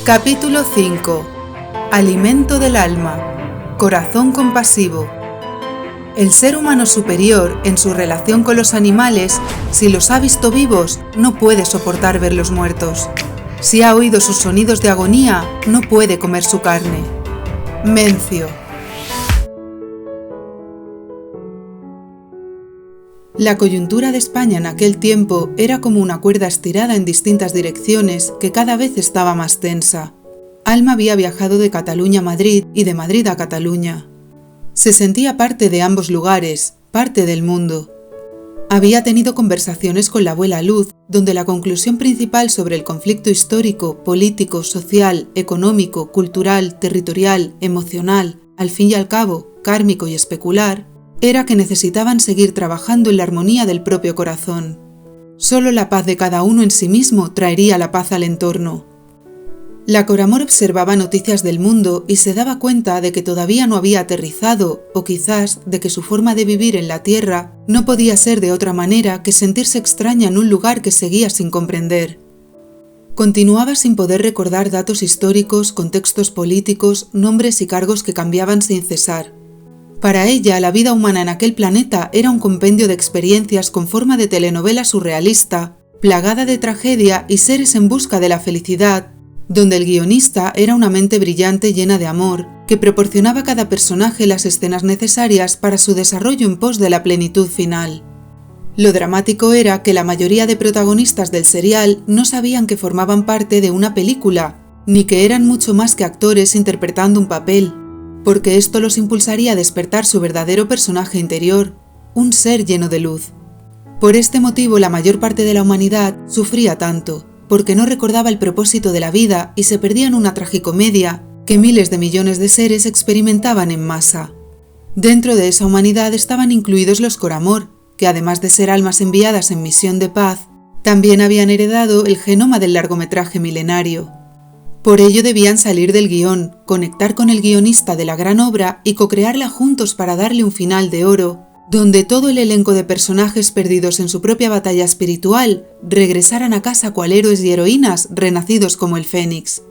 Capítulo 5. Alimento del alma. Corazón compasivo. El ser humano superior, en su relación con los animales, si los ha visto vivos, no puede soportar verlos muertos. Si ha oído sus sonidos de agonía, no puede comer su carne. Mencio. La coyuntura de España en aquel tiempo era como una cuerda estirada en distintas direcciones que cada vez estaba más tensa. Alma había viajado de Cataluña a Madrid y de Madrid a Cataluña. Se sentía parte de ambos lugares, parte del mundo. Había tenido conversaciones con la abuela Luz, donde la conclusión principal sobre el conflicto histórico, político, social, económico, cultural, territorial, emocional, al fin y al cabo, kármico y especular, era que necesitaban seguir trabajando en la armonía del propio corazón. Solo la paz de cada uno en sí mismo traería la paz al entorno. La Coramor observaba noticias del mundo y se daba cuenta de que todavía no había aterrizado, o quizás de que su forma de vivir en la Tierra no podía ser de otra manera que sentirse extraña en un lugar que seguía sin comprender. Continuaba sin poder recordar datos históricos, contextos políticos, nombres y cargos que cambiaban sin cesar. Para ella, la vida humana en aquel planeta era un compendio de experiencias con forma de telenovela surrealista, plagada de tragedia y seres en busca de la felicidad, donde el guionista era una mente brillante llena de amor, que proporcionaba a cada personaje las escenas necesarias para su desarrollo en pos de la plenitud final. Lo dramático era que la mayoría de protagonistas del serial no sabían que formaban parte de una película, ni que eran mucho más que actores interpretando un papel, porque esto los impulsaría a despertar su verdadero personaje interior, un ser lleno de luz. Por este motivo la mayor parte de la humanidad sufría tanto, porque no recordaba el propósito de la vida y se perdía en una tragicomedia que miles de millones de seres experimentaban en masa. Dentro de esa humanidad estaban incluidos los Coramor, que además de ser almas enviadas en misión de paz, también habían heredado el genoma del largometraje milenario. Por ello debían salir del guión, conectar con el guionista de la gran obra y co-crearla juntos para darle un final de oro, donde todo el elenco de personajes perdidos en su propia batalla espiritual regresaran a casa cual héroes y heroínas renacidos como el Fénix.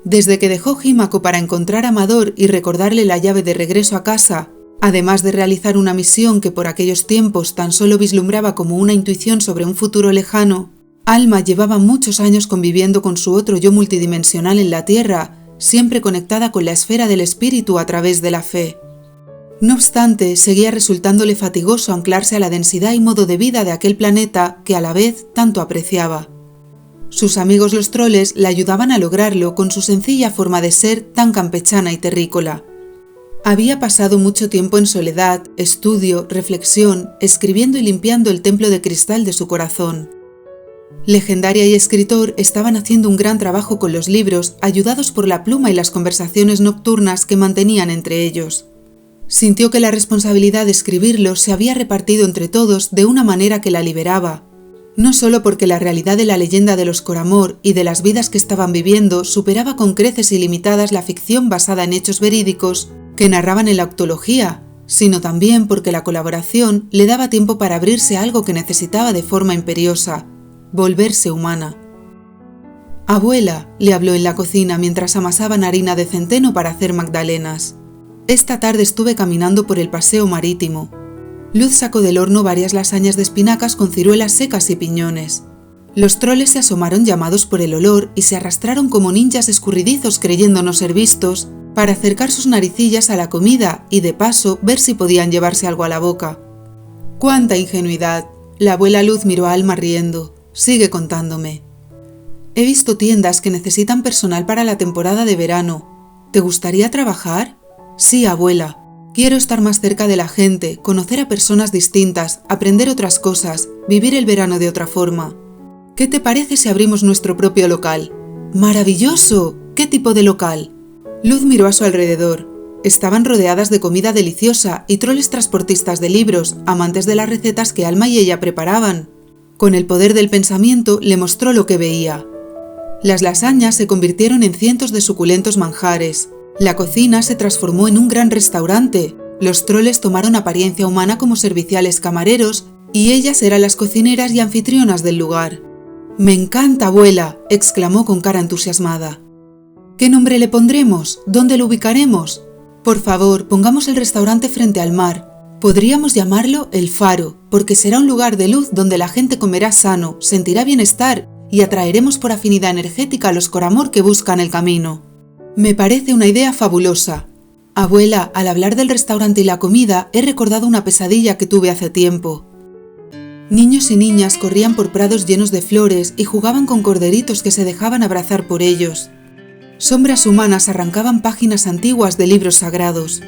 Desde que dejó Jímaco para encontrar a Amador y recordarle la llave de regreso a casa, además de realizar una misión que por aquellos tiempos tan solo vislumbraba como una intuición sobre un futuro lejano, Alma llevaba muchos años conviviendo con su otro yo multidimensional en la Tierra, siempre conectada con la esfera del espíritu a través de la fe. No obstante, seguía resultándole fatigoso anclarse a la densidad y modo de vida de aquel planeta que a la vez tanto apreciaba. Sus amigos los troles la ayudaban a lograrlo con su sencilla forma de ser tan campechana y terrícola. Había pasado mucho tiempo en soledad, estudio, reflexión, escribiendo y limpiando el templo de cristal de su corazón. Legendaria y escritor estaban haciendo un gran trabajo con los libros, ayudados por la pluma y las conversaciones nocturnas que mantenían entre ellos. Sintió que la responsabilidad de escribirlos se había repartido entre todos de una manera que la liberaba, no solo porque la realidad de la leyenda de los Coramor y de las vidas que estaban viviendo superaba con creces ilimitadas la ficción basada en hechos verídicos que narraban en la octología, sino también porque la colaboración le daba tiempo para abrirse a algo que necesitaba de forma imperiosa: volverse humana. «Abuela», le habló en la cocina mientras amasaban harina de centeno para hacer magdalenas. «Esta tarde estuve caminando por el paseo marítimo. Luz sacó del horno varias lasañas de espinacas con ciruelas secas y piñones. Los troles se asomaron llamados por el olor y se arrastraron como ninjas escurridizos creyendo no ser vistos para acercar sus naricillas a la comida y de paso ver si podían llevarse algo a la boca». «¡Cuánta ingenuidad!», la abuela Luz miró a Alma riendo. «Sigue contándome». «He visto tiendas que necesitan personal para la temporada de verano. ¿Te gustaría trabajar?» «Sí, abuela. Quiero estar más cerca de la gente, conocer a personas distintas, aprender otras cosas, vivir el verano de otra forma. ¿Qué te parece si abrimos nuestro propio local?» «¡Maravilloso! ¿Qué tipo de local?» Luz miró a su alrededor. Estaban rodeadas de comida deliciosa y troles transportistas de libros, amantes de las recetas que Alma y ella preparaban. Con el poder del pensamiento le mostró lo que veía. Las lasañas se convirtieron en cientos de suculentos manjares. La cocina se transformó en un gran restaurante. Los troles tomaron apariencia humana como serviciales camareros y ellas eran las cocineras y anfitrionas del lugar. «Me encanta, abuela», exclamó con cara entusiasmada. ¿Qué nombre le pondremos? ¿Dónde lo ubicaremos? Por favor, pongamos el restaurante frente al mar. Podríamos llamarlo El Faro, porque será un lugar de luz donde la gente comerá sano, sentirá bienestar y atraeremos por afinidad energética a los coramor que buscan el camino. Me parece una idea fabulosa. Abuela, al hablar del restaurante y la comida, he recordado una pesadilla que tuve hace tiempo. Niños y niñas corrían por prados llenos de flores y jugaban con corderitos que se dejaban abrazar por ellos. Sombras humanas arrancaban páginas antiguas de libros sagrados.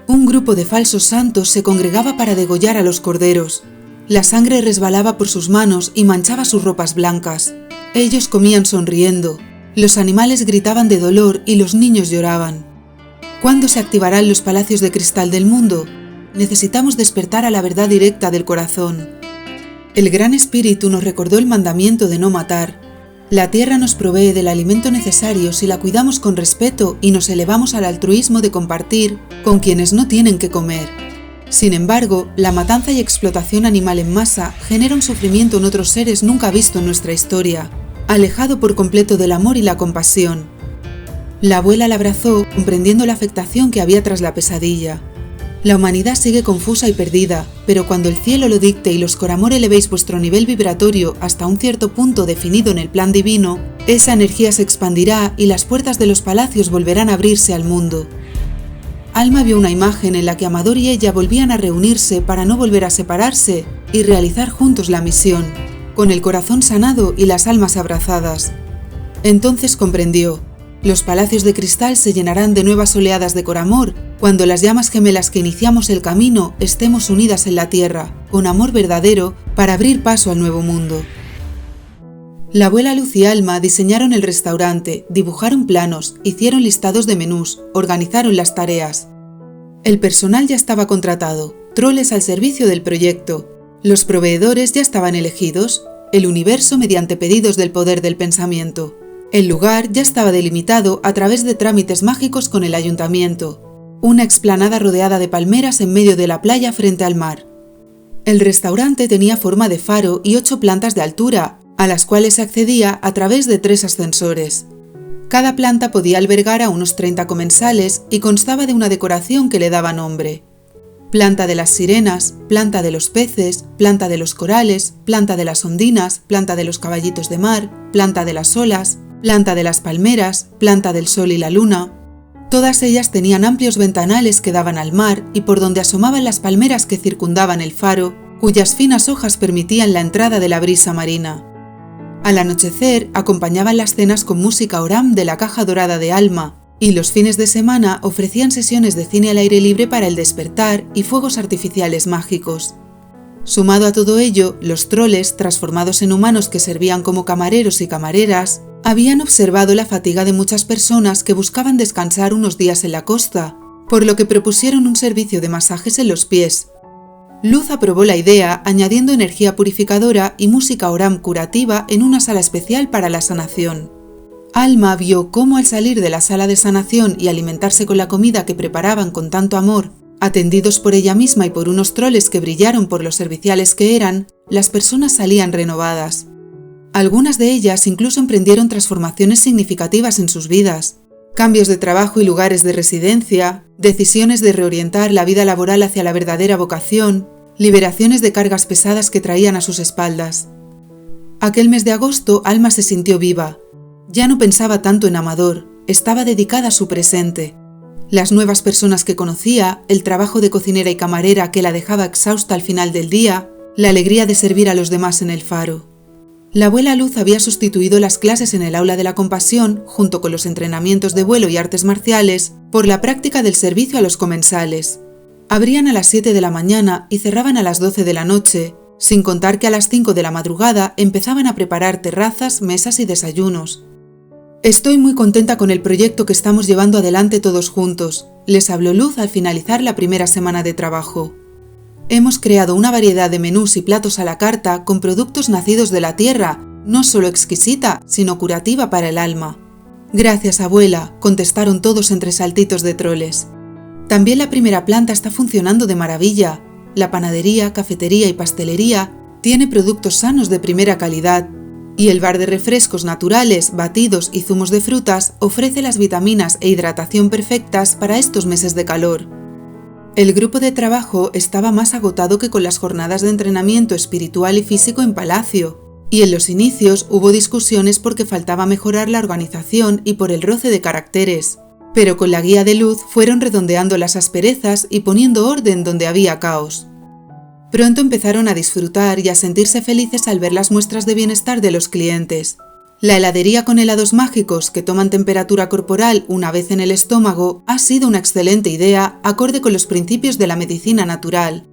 Un grupo de falsos santos se congregaba para degollar a los corderos. La sangre resbalaba por sus manos y manchaba sus ropas blancas. Ellos comían sonriendo. Los animales gritaban de dolor y los niños lloraban. ¿Cuándo se activarán los palacios de cristal del mundo? Necesitamos despertar a la verdad directa del corazón. El Gran Espíritu nos recordó el mandamiento de no matar. La tierra nos provee del alimento necesario si la cuidamos con respeto y nos elevamos al altruismo de compartir con quienes no tienen que comer. Sin embargo, la matanza y explotación animal en masa genera un sufrimiento en otros seres nunca visto en nuestra historia, alejado por completo del amor y la compasión. La abuela la abrazó, comprendiendo la afectación que había tras la pesadilla. La humanidad sigue confusa y perdida, pero cuando el cielo lo dicte y los coramor elevéis vuestro nivel vibratorio hasta un cierto punto definido en el plan divino, esa energía se expandirá y las puertas de los palacios volverán a abrirse al mundo. Alma vio una imagen en la que Amador y ella volvían a reunirse para no volver a separarse y realizar juntos la misión, con el corazón sanado y las almas abrazadas. Entonces comprendió. Los palacios de cristal se llenarán de nuevas oleadas de coramor cuando las llamas gemelas que iniciamos el camino estemos unidas en la tierra, con amor verdadero, para abrir paso al nuevo mundo. La abuela Luz y Alma diseñaron el restaurante, dibujaron planos, hicieron listados de menús, organizaron las tareas. El personal ya estaba contratado, troles al servicio del proyecto. Los proveedores ya estaban elegidos, el universo mediante pedidos del poder del pensamiento. El lugar ya estaba delimitado a través de trámites mágicos con el ayuntamiento. Una explanada rodeada de palmeras en medio de la playa frente al mar. El restaurante tenía forma de faro y 8 plantas de altura, a las cuales se accedía a través de 3 ascensores. Cada planta podía albergar a unos 30 comensales y constaba de una decoración que le daba nombre. Planta de las sirenas, planta de los peces, planta de los corales, planta de las ondinas, planta de los caballitos de mar, planta de las olas, planta de las palmeras, planta del sol y la luna. Todas ellas tenían amplios ventanales que daban al mar y por donde asomaban las palmeras que circundaban el faro, cuyas finas hojas permitían la entrada de la brisa marina. Al anochecer acompañaban las cenas con música oram de la Caja Dorada de Alma, y los fines de semana ofrecían sesiones de cine al aire libre para el despertar y fuegos artificiales mágicos. Sumado a todo ello, los troles, transformados en humanos que servían como camareros y camareras, habían observado la fatiga de muchas personas que buscaban descansar unos días en la costa, por lo que propusieron un servicio de masajes en los pies. Luz aprobó la idea, añadiendo energía purificadora y música oram curativa en una sala especial para la sanación. Alma vio cómo al salir de la sala de sanación y alimentarse con la comida que preparaban con tanto amor, atendidos por ella misma y por unos troles que brillaron por lo serviciales que eran, las personas salían renovadas. Algunas de ellas incluso emprendieron transformaciones significativas en sus vidas. Cambios de trabajo y lugares de residencia, decisiones de reorientar la vida laboral hacia la verdadera vocación, liberaciones de cargas pesadas que traían a sus espaldas. Aquel mes de agosto, Alma se sintió viva. Ya no pensaba tanto en Amador, estaba dedicada a su presente. Las nuevas personas que conocía, el trabajo de cocinera y camarera que la dejaba exhausta al final del día, la alegría de servir a los demás en el faro. La abuela Luz había sustituido las clases en el aula de la compasión, junto con los entrenamientos de vuelo y artes marciales, por la práctica del servicio a los comensales. Abrían a las 7 de la mañana y cerraban a las 12 de la noche, sin contar que a las 5 de la madrugada empezaban a preparar terrazas, mesas y desayunos. Estoy muy contenta con el proyecto que estamos llevando adelante todos juntos, les habló Luz al finalizar la primera semana de trabajo. Hemos creado una variedad de menús y platos a la carta con productos nacidos de la tierra, no solo exquisita, sino curativa para el alma. Gracias, abuela, contestaron todos entre saltitos de troles. También la primera planta está funcionando de maravilla. La panadería, cafetería y pastelería tiene productos sanos de primera calidad. Y el bar de refrescos naturales, batidos y zumos de frutas ofrece las vitaminas e hidratación perfectas para estos meses de calor. El grupo de trabajo estaba más agotado que con las jornadas de entrenamiento espiritual y físico en Palacio, y en los inicios hubo discusiones porque faltaba mejorar la organización y por el roce de caracteres, pero con la guía de Luz fueron redondeando las asperezas y poniendo orden donde había caos. Pronto empezaron a disfrutar y a sentirse felices al ver las muestras de bienestar de los clientes. La heladería con helados mágicos que toman temperatura corporal una vez en el estómago ha sido una excelente idea acorde con los principios de la medicina natural.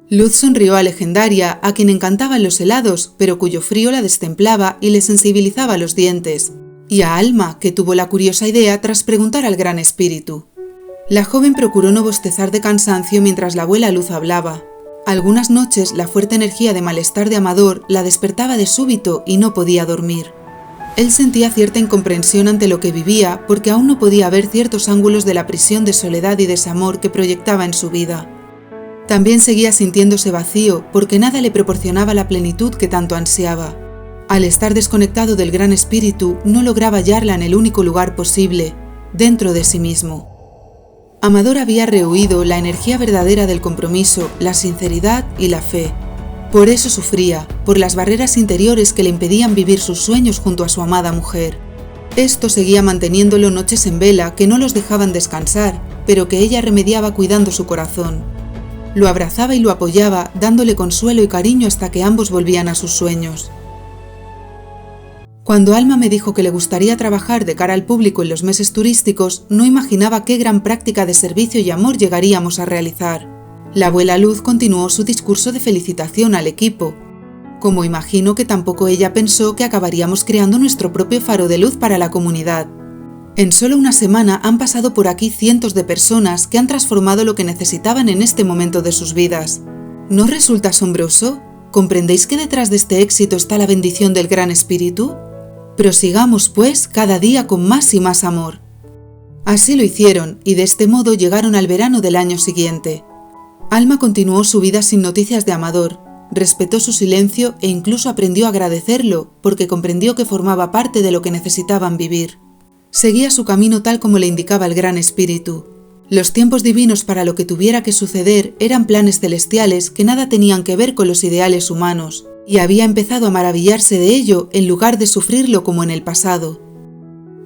Luz sonrió a Legendaria, a quien encantaban los helados, pero cuyo frío la destemplaba y le sensibilizaba los dientes, y a Alma, que tuvo la curiosa idea tras preguntar al Gran Espíritu. La joven procuró no bostezar de cansancio mientras la abuela Luz hablaba. Algunas noches la fuerte energía de malestar de Amador la despertaba de súbito y no podía dormir. Él sentía cierta incomprensión ante lo que vivía porque aún no podía ver ciertos ángulos de la prisión de soledad y desamor que proyectaba en su vida. También seguía sintiéndose vacío porque nada le proporcionaba la plenitud que tanto ansiaba. Al estar desconectado del Gran Espíritu, no lograba hallarla en el único lugar posible, dentro de sí mismo. Amador había rehuido la energía verdadera del compromiso, la sinceridad y la fe. Por eso sufría, por las barreras interiores que le impedían vivir sus sueños junto a su amada mujer. Esto seguía manteniéndolo noches en vela que no los dejaban descansar, pero que ella remediaba cuidando su corazón. Lo abrazaba y lo apoyaba, dándole consuelo y cariño hasta que ambos volvían a sus sueños. Cuando Alma me dijo que le gustaría trabajar de cara al público en los meses turísticos, no imaginaba qué gran práctica de servicio y amor llegaríamos a realizar. La abuela Luz continuó su discurso de felicitación al equipo. Como imagino que tampoco ella pensó que acabaríamos creando nuestro propio faro de luz para la comunidad. En solo una semana han pasado por aquí cientos de personas que han transformado lo que necesitaban en este momento de sus vidas. ¿No resulta asombroso? ¿Comprendéis que detrás de este éxito está la bendición del Gran Espíritu? Prosigamos, pues, cada día con más y más amor. Así lo hicieron, y de este modo llegaron al verano del año siguiente. Alma continuó su vida sin noticias de Amador, respetó su silencio e incluso aprendió a agradecerlo, porque comprendió que formaba parte de lo que necesitaban vivir. Seguía su camino tal como le indicaba el Gran Espíritu. Los tiempos divinos para lo que tuviera que suceder eran planes celestiales que nada tenían que ver con los ideales humanos, y había empezado a maravillarse de ello en lugar de sufrirlo como en el pasado.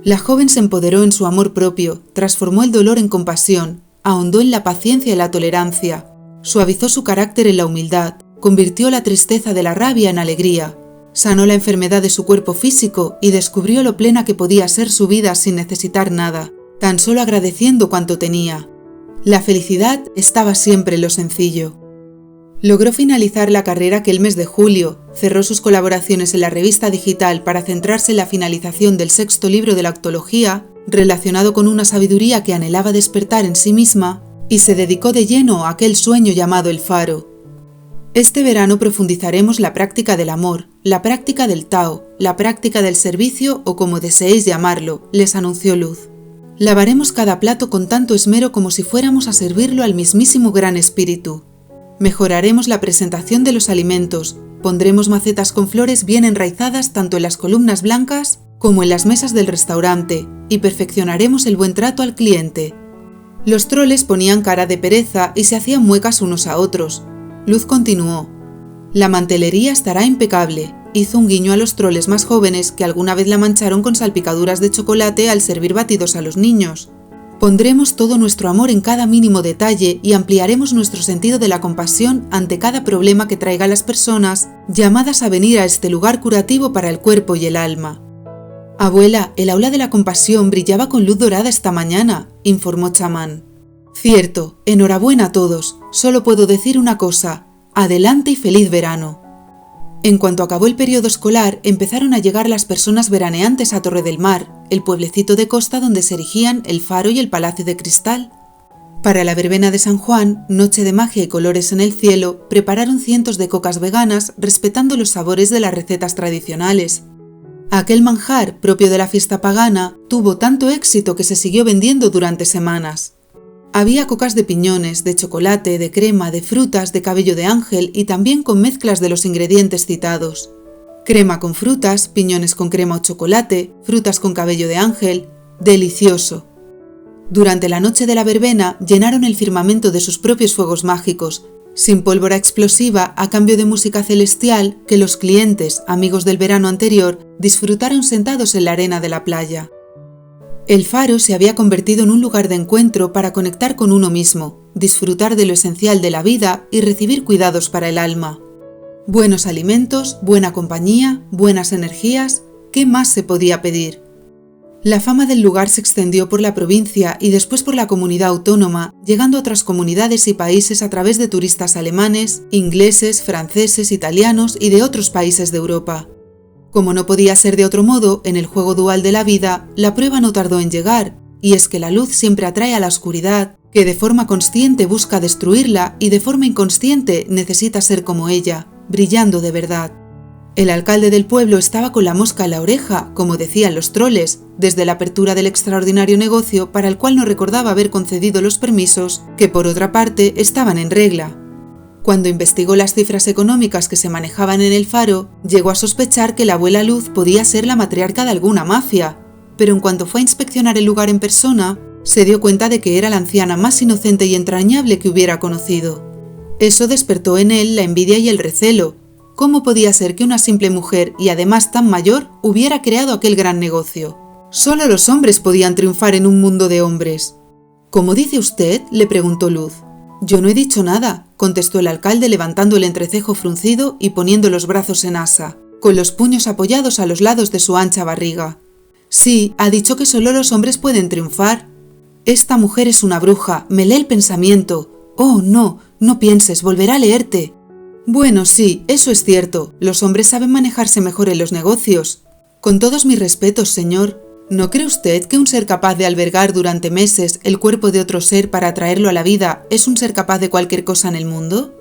La joven se empoderó en su amor propio, transformó el dolor en compasión, ahondó en la paciencia y la tolerancia, suavizó su carácter en la humildad, convirtió la tristeza de la rabia en alegría, sanó la enfermedad de su cuerpo físico y descubrió lo plena que podía ser su vida sin necesitar nada, tan solo agradeciendo cuanto tenía. La felicidad estaba siempre en lo sencillo. Logró finalizar la carrera aquel mes de julio, cerró sus colaboraciones en la revista digital para centrarse en la finalización del 6º libro de la Octología, relacionado con una sabiduría que anhelaba despertar en sí misma, y se dedicó de lleno a aquel sueño llamado el faro. Este verano profundizaremos la práctica del amor, la práctica del Tao, la práctica del servicio o como deseéis llamarlo, les anunció Luz. Lavaremos cada plato con tanto esmero como si fuéramos a servirlo al mismísimo Gran Espíritu. Mejoraremos la presentación de los alimentos, pondremos macetas con flores bien enraizadas tanto en las columnas blancas como en las mesas del restaurante y perfeccionaremos el buen trato al cliente. Los troles ponían cara de pereza y se hacían muecas unos a otros. Luz continuó. La mantelería estará impecable. Hizo un guiño a los troles más jóvenes que alguna vez la mancharon con salpicaduras de chocolate al servir batidos a los niños. Pondremos todo nuestro amor en cada mínimo detalle y ampliaremos nuestro sentido de la compasión ante cada problema que traiga a las personas llamadas a venir a este lugar curativo para el cuerpo y el alma. Abuela, el aula de la compasión brillaba con luz dorada esta mañana, informó Chamán. Cierto, enhorabuena a todos. Solo puedo decir una cosa. Adelante y feliz verano. En cuanto acabó el periodo escolar, empezaron a llegar las personas veraneantes a Torre del Mar, el pueblecito de costa donde se erigían el faro y el palacio de cristal. Para la verbena de San Juan, noche de magia y colores en el cielo, prepararon cientos de cocas veganas respetando los sabores de las recetas tradicionales. Aquel manjar, propio de la fiesta pagana, tuvo tanto éxito que se siguió vendiendo durante semanas. Había cocas de piñones, de chocolate, de crema, de frutas, de cabello de ángel y también con mezclas de los ingredientes citados. Crema con frutas, piñones con crema o chocolate, frutas con cabello de ángel. ¡Delicioso! Durante la noche de la verbena llenaron el firmamento de sus propios fuegos mágicos, sin pólvora explosiva a cambio de música celestial que los clientes, amigos del verano anterior, disfrutaron sentados en la arena de la playa. El faro se había convertido en un lugar de encuentro para conectar con uno mismo, disfrutar de lo esencial de la vida y recibir cuidados para el alma. Buenos alimentos, buena compañía, buenas energías, ¿qué más se podía pedir? La fama del lugar se extendió por la provincia y después por la comunidad autónoma, llegando a otras comunidades y países a través de turistas alemanes, ingleses, franceses, italianos y de otros países de Europa. Como no podía ser de otro modo, en el juego dual de la vida, la prueba no tardó en llegar, y es que la luz siempre atrae a la oscuridad, que de forma consciente busca destruirla y de forma inconsciente necesita ser como ella, brillando de verdad. El alcalde del pueblo estaba con la mosca en la oreja, como decían los troles, desde la apertura del extraordinario negocio para el cual no recordaba haber concedido los permisos, que por otra parte estaban en regla. Cuando investigó las cifras económicas que se manejaban en el faro, llegó a sospechar que la abuela Luz podía ser la matriarca de alguna mafia, pero en cuanto fue a inspeccionar el lugar en persona, se dio cuenta de que era la anciana más inocente y entrañable que hubiera conocido. Eso despertó en él la envidia y el recelo. ¿Cómo podía ser que una simple mujer, y además tan mayor, hubiera creado aquel gran negocio? Solo los hombres podían triunfar en un mundo de hombres. ¿Cómo dice usted?, le preguntó Luz. Yo no he dicho nada, contestó el alcalde levantando el entrecejo fruncido y poniendo los brazos en asa, con los puños apoyados a los lados de su ancha barriga. Sí, ha dicho que solo los hombres pueden triunfar. Esta mujer es una bruja, me lee el pensamiento. Oh, no, no pienses, volverá a leerte. Bueno, sí, eso es cierto, los hombres saben manejarse mejor en los negocios. Con todos mis respetos, señor, ¿no cree usted que un ser capaz de albergar durante meses el cuerpo de otro ser para atraerlo a la vida es un ser capaz de cualquier cosa en el mundo?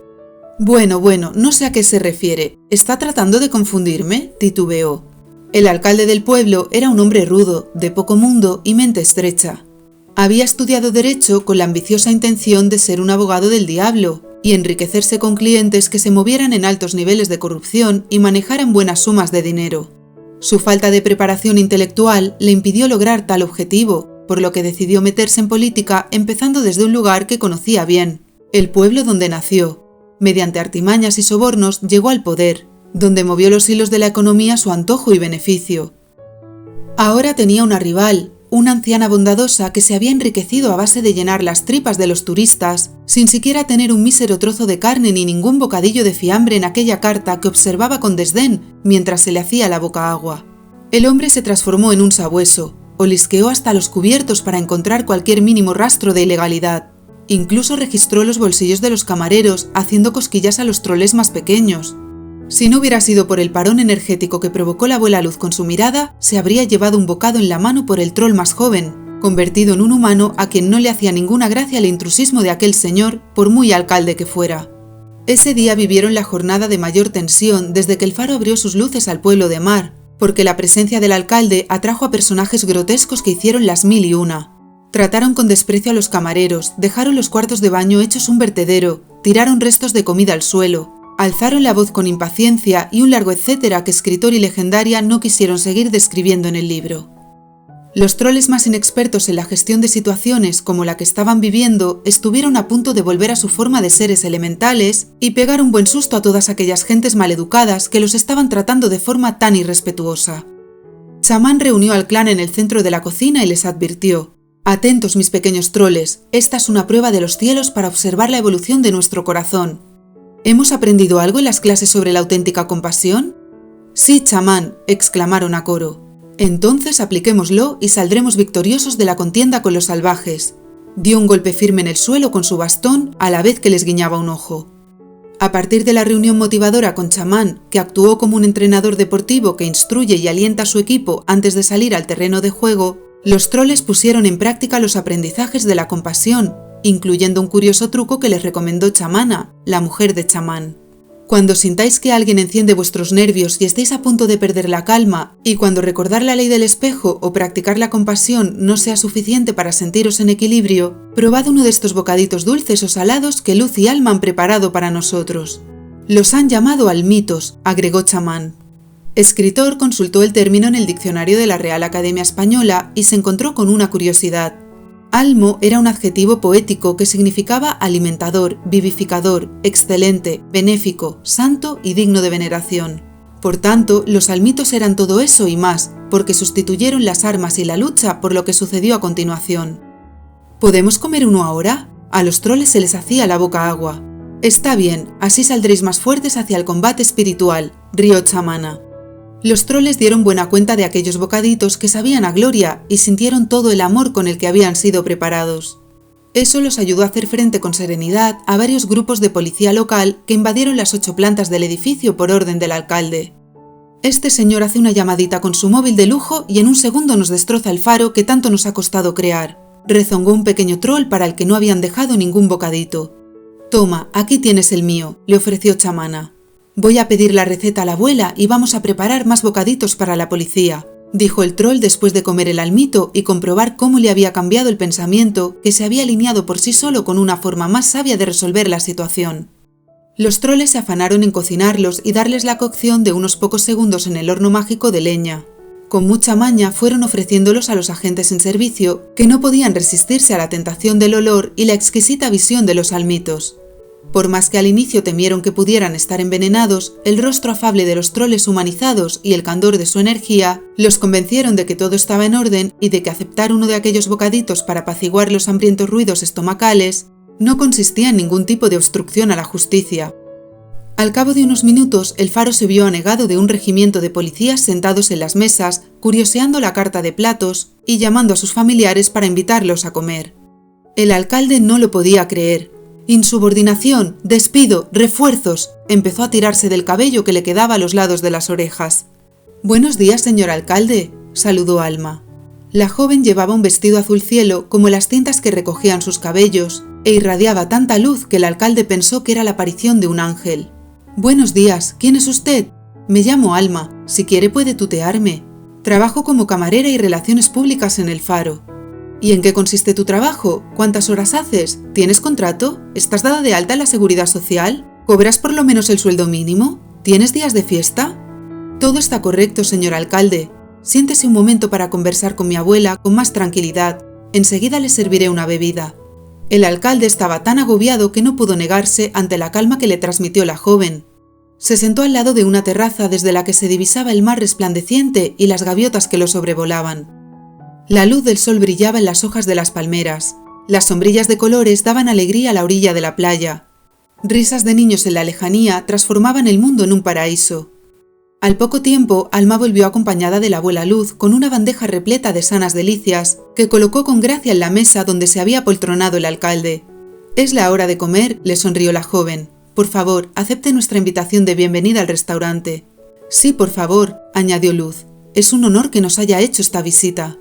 Bueno, no sé a qué se refiere. ¿Está tratando de confundirme?, titubeó. El alcalde del pueblo era un hombre rudo, de poco mundo y mente estrecha. Había estudiado Derecho con la ambiciosa intención de ser un abogado del diablo y enriquecerse con clientes que se movieran en altos niveles de corrupción y manejaran buenas sumas de dinero. Su falta de preparación intelectual le impidió lograr tal objetivo, por lo que decidió meterse en política empezando desde un lugar que conocía bien, el pueblo donde nació. Mediante artimañas y sobornos llegó al poder, donde movió los hilos de la economía a su antojo y beneficio. Ahora tenía una rival, una anciana bondadosa que se había enriquecido a base de llenar las tripas de los turistas, sin siquiera tener un mísero trozo de carne ni ningún bocadillo de fiambre en aquella carta que observaba con desdén mientras se le hacía la boca agua. El hombre se transformó en un sabueso, olisqueó hasta los cubiertos para encontrar cualquier mínimo rastro de ilegalidad. Incluso registró los bolsillos de los camareros, haciendo cosquillas a los troles más pequeños. Si no hubiera sido por el parón energético que provocó la abuela Luz con su mirada, se habría llevado un bocado en la mano por el troll más joven, convertido en un humano a quien no le hacía ninguna gracia el intrusismo de aquel señor, por muy alcalde que fuera. Ese día vivieron la jornada de mayor tensión desde que el faro abrió sus luces al pueblo de Mar, porque la presencia del alcalde atrajo a personajes grotescos que hicieron las mil y una. Trataron con desprecio a los camareros, dejaron los cuartos de baño hechos un vertedero, tiraron restos de comida al suelo, alzaron la voz con impaciencia y un largo etcétera que escritor y legendaria no quisieron seguir describiendo en el libro. Los troles más inexpertos en la gestión de situaciones como la que estaban viviendo estuvieron a punto de volver a su forma de seres elementales y pegar un buen susto a todas aquellas gentes maleducadas que los estaban tratando de forma tan irrespetuosa. Chamán reunió al clan en el centro de la cocina y les advirtió: «Atentos, mis pequeños troles, esta es una prueba de los cielos para observar la evolución de nuestro corazón. ¿Hemos aprendido algo en las clases sobre la auténtica compasión?» «Sí, chamán», exclamaron a coro. «Entonces apliquémoslo y saldremos victoriosos de la contienda con los salvajes». Dio un golpe firme en el suelo con su bastón a la vez que les guiñaba un ojo. A partir de la reunión motivadora con chamán, que actuó como un entrenador deportivo que instruye y alienta a su equipo antes de salir al terreno de juego, los troles pusieron en práctica los aprendizajes de la compasión, incluyendo un curioso truco que les recomendó Chamana, la mujer de chamán. Cuando sintáis que alguien enciende vuestros nervios y estéis a punto de perder la calma, y cuando recordar la ley del espejo o practicar la compasión no sea suficiente para sentiros en equilibrio, probad uno de estos bocaditos dulces o salados que Luz y Alma han preparado para nosotros. Los han llamado almitos, agregó Chamán. Escritor consultó el término en el diccionario de la Real Academia Española y se encontró con una curiosidad. Almo era un adjetivo poético que significaba alimentador, vivificador, excelente, benéfico, santo y digno de veneración. Por tanto, los almitos eran todo eso y más, porque sustituyeron las armas y la lucha por lo que sucedió a continuación. ¿Podemos comer uno ahora? A los troles se les hacía la boca agua. Está bien, así saldréis más fuertes hacia el combate espiritual, rió Chamana. Los troles dieron buena cuenta de aquellos bocaditos que sabían a gloria y sintieron todo el amor con el que habían sido preparados. Eso los ayudó a hacer frente con serenidad a varios grupos de policía local que invadieron las 8 plantas del edificio por orden del alcalde. Este señor hace una llamadita con su móvil de lujo y en un segundo nos destroza el faro que tanto nos ha costado crear, rezongó un pequeño troll para el que no habían dejado ningún bocadito. Toma, aquí tienes el mío, le ofreció Chamana. Voy a pedir la receta a la abuela y vamos a preparar más bocaditos para la policía, dijo el troll después de comer el almito y comprobar cómo le había cambiado el pensamiento que se había alineado por sí solo con una forma más sabia de resolver la situación. Los troles se afanaron en cocinarlos y darles la cocción de unos pocos segundos en el horno mágico de leña. Con mucha maña fueron ofreciéndolos a los agentes en servicio, que no podían resistirse a la tentación del olor y la exquisita visión de los almitos. Por más que al inicio temieron que pudieran estar envenenados, el rostro afable de los troles humanizados y el candor de su energía los convencieron de que todo estaba en orden y de que aceptar uno de aquellos bocaditos para apaciguar los hambrientos ruidos estomacales no consistía en ningún tipo de obstrucción a la justicia. Al cabo de unos minutos, el faro se vio anegado de un regimiento de policías sentados en las mesas, curioseando la carta de platos y llamando a sus familiares para invitarlos a comer. El alcalde no lo podía creer. Insubordinación, despido, refuerzos, empezó a tirarse del cabello que le quedaba a los lados de las orejas. Buenos días, señor alcalde, saludó Alma. La joven llevaba un vestido azul cielo como las cintas que recogían sus cabellos e irradiaba tanta luz que el alcalde pensó que era la aparición de un ángel. Buenos días, ¿quién es usted? Me llamo Alma, si quiere puede tutearme. Trabajo como camarera y relaciones públicas en el Faro. ¿Y en qué consiste tu trabajo? ¿Cuántas horas haces? ¿Tienes contrato? ¿Estás dada de alta en la seguridad social? ¿Cobras por lo menos el sueldo mínimo? ¿Tienes días de fiesta? Todo está correcto, señor alcalde. Siéntese un momento para conversar con mi abuela con más tranquilidad. Enseguida le serviré una bebida. El alcalde estaba tan agobiado que no pudo negarse ante la calma que le transmitió la joven. Se sentó al lado de una terraza desde la que se divisaba el mar resplandeciente y las gaviotas que lo sobrevolaban. La luz del sol brillaba en las hojas de las palmeras. Las sombrillas de colores daban alegría a la orilla de la playa. Risas de niños en la lejanía transformaban el mundo en un paraíso. Al poco tiempo, Alma volvió acompañada de la abuela Luz con una bandeja repleta de sanas delicias que colocó con gracia en la mesa donde se había poltronado el alcalde. «Es la hora de comer», le sonrió la joven. «Por favor, acepte nuestra invitación de bienvenida al restaurante». «Sí, por favor», añadió Luz. «Es un honor que nos haya hecho esta visita».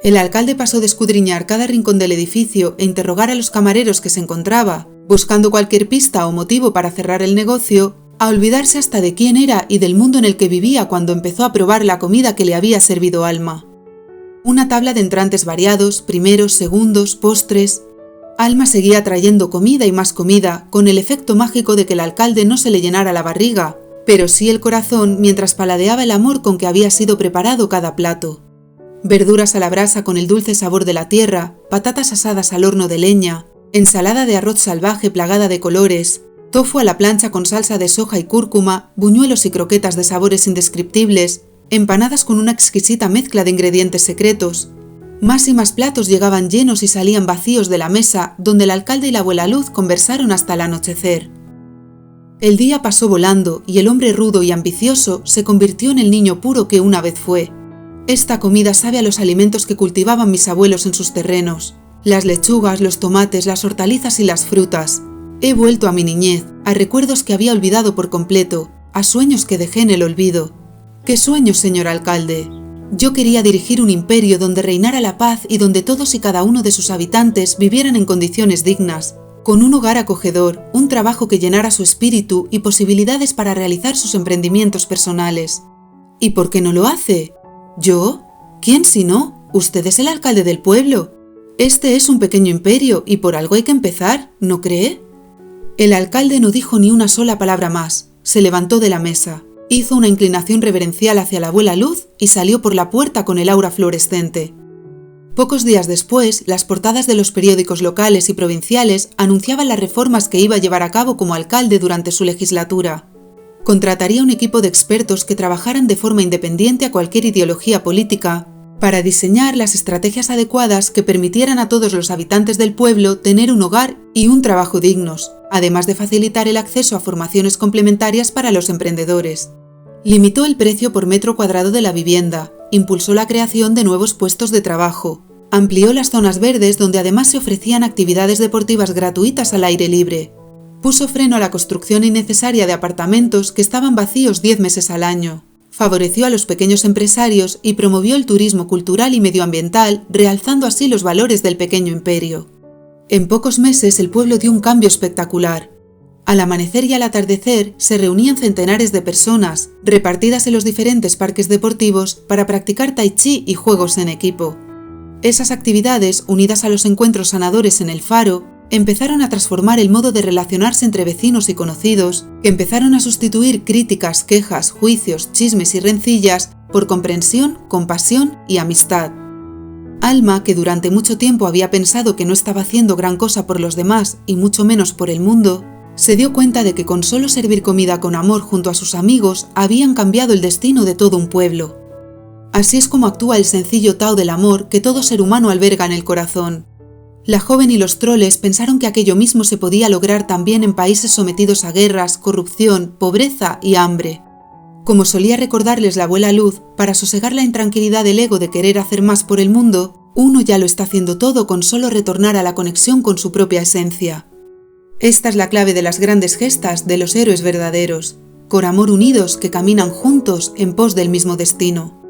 El alcalde pasó de escudriñar cada rincón del edificio e interrogar a los camareros que se encontraba, buscando cualquier pista o motivo para cerrar el negocio, a olvidarse hasta de quién era y del mundo en el que vivía cuando empezó a probar la comida que le había servido Alma. Una tabla de entrantes variados, primeros, segundos, postres. Alma seguía trayendo comida y más comida, con el efecto mágico de que el alcalde no se le llenara la barriga, pero sí el corazón mientras paladeaba el amor con que había sido preparado cada plato. Verduras a la brasa con el dulce sabor de la tierra, patatas asadas al horno de leña, ensalada de arroz salvaje plagada de colores, tofu a la plancha con salsa de soja y cúrcuma, buñuelos y croquetas de sabores indescriptibles, empanadas con una exquisita mezcla de ingredientes secretos. Más y más platos llegaban llenos y salían vacíos de la mesa donde el alcalde y la abuela Luz conversaron hasta el anochecer. El día pasó volando y el hombre rudo y ambicioso se convirtió en el niño puro que una vez fue. Esta comida sabe a los alimentos que cultivaban mis abuelos en sus terrenos. Las lechugas, los tomates, las hortalizas y las frutas. He vuelto a mi niñez, a recuerdos que había olvidado por completo, a sueños que dejé en el olvido. ¿Qué sueños, señor alcalde? Yo quería dirigir un imperio donde reinara la paz y donde todos y cada uno de sus habitantes vivieran en condiciones dignas, con un hogar acogedor, un trabajo que llenara su espíritu y posibilidades para realizar sus emprendimientos personales. ¿Y por qué no lo hace? ¿Yo? ¿Quién si no? Usted es el alcalde del pueblo. Este es un pequeño imperio y por algo hay que empezar, ¿no cree? El alcalde no dijo ni una sola palabra más, se levantó de la mesa Hizo una inclinación reverencial hacia la abuela Luz y salió por la puerta con el aura fluorescente. Pocos días después, las portadas de los periódicos locales y provinciales anunciaban las reformas que iba a llevar a cabo como alcalde durante su legislatura. Contrataría un equipo de expertos que trabajaran de forma independiente a cualquier ideología política para diseñar las estrategias adecuadas que permitieran a todos los habitantes del pueblo tener un hogar y un trabajo dignos, además de facilitar el acceso a formaciones complementarias para los emprendedores. Limitó el precio por metro cuadrado de la vivienda, impulsó la creación de nuevos puestos de trabajo, amplió las zonas verdes donde además se ofrecían actividades deportivas gratuitas al aire libre, puso freno a la construcción innecesaria de apartamentos que estaban vacíos 10 meses al año, favoreció a los pequeños empresarios y promovió el turismo cultural y medioambiental, realzando así los valores del pequeño imperio. En pocos meses el pueblo dio un cambio espectacular. Al amanecer y al atardecer se reunían centenares de personas, repartidas en los diferentes parques deportivos, para practicar tai chi y juegos en equipo. Esas actividades, unidas a los encuentros sanadores en el faro, empezaron a transformar el modo de relacionarse entre vecinos y conocidos, que empezaron a sustituir críticas, quejas, juicios, chismes y rencillas por comprensión, compasión y amistad. Alma, que durante mucho tiempo había pensado que no estaba haciendo gran cosa por los demás y mucho menos por el mundo, se dio cuenta de que con solo servir comida con amor junto a sus amigos habían cambiado el destino de todo un pueblo. Así es como actúa el sencillo Tao del amor que todo ser humano alberga en el corazón. La joven y los troles pensaron que aquello mismo se podía lograr también en países sometidos a guerras, corrupción, pobreza y hambre. Como solía recordarles la abuela Luz, para sosegar la intranquilidad del ego de querer hacer más por el mundo, uno ya lo está haciendo todo con solo retornar a la conexión con su propia esencia. Esta es la clave de las grandes gestas de los héroes verdaderos, con amor unidos que caminan juntos en pos del mismo destino.